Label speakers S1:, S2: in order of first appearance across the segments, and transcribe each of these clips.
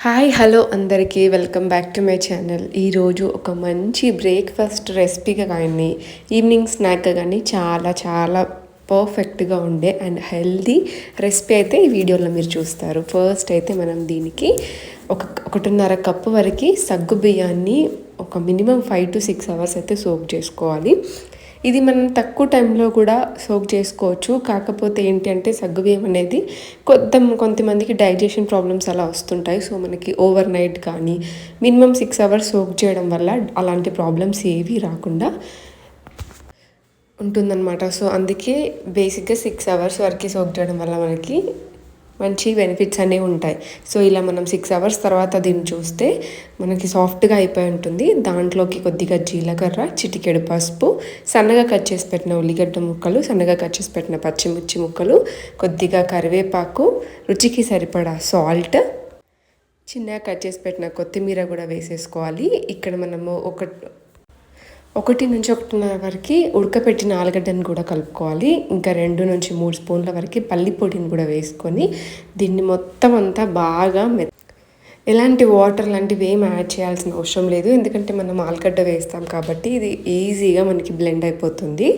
S1: Hi hello అందరికీ welcome back to my channel. ఈరోజు ఒక మంచి బ్రేక్ఫాస్ట్ రెసిపీగా కానీ ఈవినింగ్ స్నాక్గా కానీ చాలా చాలా పర్ఫెక్ట్గా ఉండే అండ్ హెల్దీ రెసిపీ అయితే ఈ వీడియోలో మీరు చూస్తారు. ఫస్ట్ అయితే మనం దీనికి 1.5 కప్పు వరకు సగ్గు బియ్యాన్ని ఒక మినిమం 5 to 6 అవర్స్ అయితే సోక్ చేసుకోవాలి. ఇది మనం తక్కువ టైంలో కూడా సోక్ చేసుకోవచ్చు. కాకపోతే ఏంటి అంటే సగ్గుబియ్యం అనేది కొంతమందికి డైజెషన్ ప్రాబ్లమ్స్ అలా వస్తుంటాయి. సో మనకి ఓవర్ నైట్ కానీ మినిమం 6 అవర్స్ సోక్ చేయడం వల్ల అలాంటి ప్రాబ్లమ్స్ ఏవి రాకుండా ఉంటుందన్నమాట. సో అందుకే బేసిక్గా 6 అవర్స్ వరకు సోక్ చేయడం వల్ల మనకి మంచి బెనిఫిట్స్ అనేవి ఉంటాయి. సో ఇలా మనం 6 అవర్స్ తర్వాత దీన్ని చూస్తే మనకి సాఫ్ట్గా అయిపోయి ఉంటుంది. దాంట్లోకి కొద్దిగా జీలకర్ర, చిటికెడు పసుపు, సన్నగా కట్ చేసి పెట్టిన ఉల్లిగడ్డ ముక్కలు, సన్నగా కట్ చేసి పెట్టిన పచ్చిమిర్చి ముక్కలు, కొద్దిగా కరివేపాకు, రుచికి సరిపడా సాల్ట్, చిన్నగా కట్ చేసి పెట్టిన కొత్తిమీర కూడా వేసేసుకోవాలి. ఇక్కడ మనము 1 నుంచి 1.5 వరకు ఉడకపెట్టిన ఆలుగడ్డను కూడా కలుపుకోవాలి. ఇంకా 2 నుంచి 3 స్పూన్ల వరకు పల్లి పొడిని కూడా వేసుకొని దీన్ని మొత్తం అంతా బాగా ఎలాంటి వాటర్ లాంటివి ఏం యాడ్ చేయాల్సిన అవసరం లేదు. ఎందుకంటే మనం ఆలుగడ్డ వేస్తాం కాబట్టి ఇది ఈజీగా మనకి బ్లెండ్ అయిపోతుంది.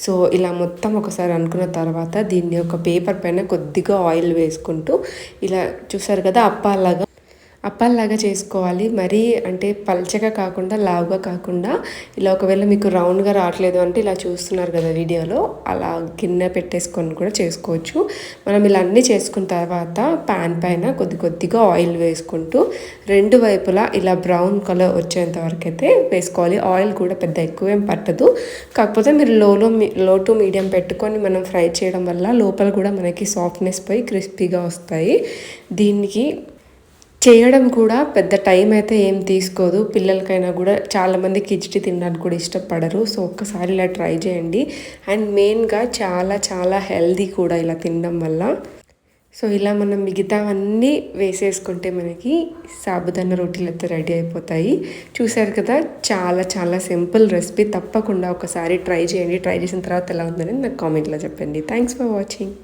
S1: సో ఇలా మొత్తం ఒకసారి అనుకున్న తర్వాత దీన్ని ఒక పేపర్ పైన కొద్దిగా ఆయిల్ వేసుకుంటూ ఇలా చూసారు కదా అప్పాల్లాగా చేసుకోవాలి. మరీ అంటే పల్చగా కాకుండా లావుగా కాకుండా ఇలా ఒకవేళ మీకు రౌండ్గా రావట్లేదు అంటే ఇలా చూస్తున్నారు కదా వీడియోలో, అలా గిన్నె పెట్టేసుకొని కూడా చేసుకోవచ్చు. మనం ఇలా అన్నీ చేసుకున్న తర్వాత ప్యాన్ పైన కొద్దిగా ఆయిల్ వేసుకుంటూ 2 వైపులా ఇలా బ్రౌన్ కలర్ వచ్చేంత వరకు అయితే వేసుకోవాలి. ఆయిల్ కూడా పెద్ద ఎక్కువ ఏం పట్టదు. కాకపోతే మీరు లో టు మీడియం పెట్టుకొని మనం ఫ్రై చేయడం వల్ల లోపల కూడా మనకి సాఫ్ట్నెస్ పోయి క్రిస్పీగా వస్తాయి. దీనికి చేయడం కూడా పెద్ద టైం అయితే ఏం తీసుకోదు. పిల్లలకైనా కూడా చాలామంది కిచిడి తినడానికి కూడా ఇష్టపడరు. సో ఒక్కసారి ఇలా ట్రై చేయండి. అండ్ మెయిన్గా చాలా చాలా హెల్దీ కూడా ఇలా తినడం వల్ల. సో ఇలా మనం మిగతావన్నీ వేసేసుకుంటే మనకి సాబుదానా రోటీలు అయితే రెడీ అయిపోతాయి. చూసారు కదా, చాలా చాలా సింపుల్ రెసిపీ. తప్పకుండా ఒకసారి ట్రై చేయండి. ట్రై చేసిన తర్వాత ఎలా ఉందని నాకు కామెంట్లో చెప్పండి. Thanks for watching.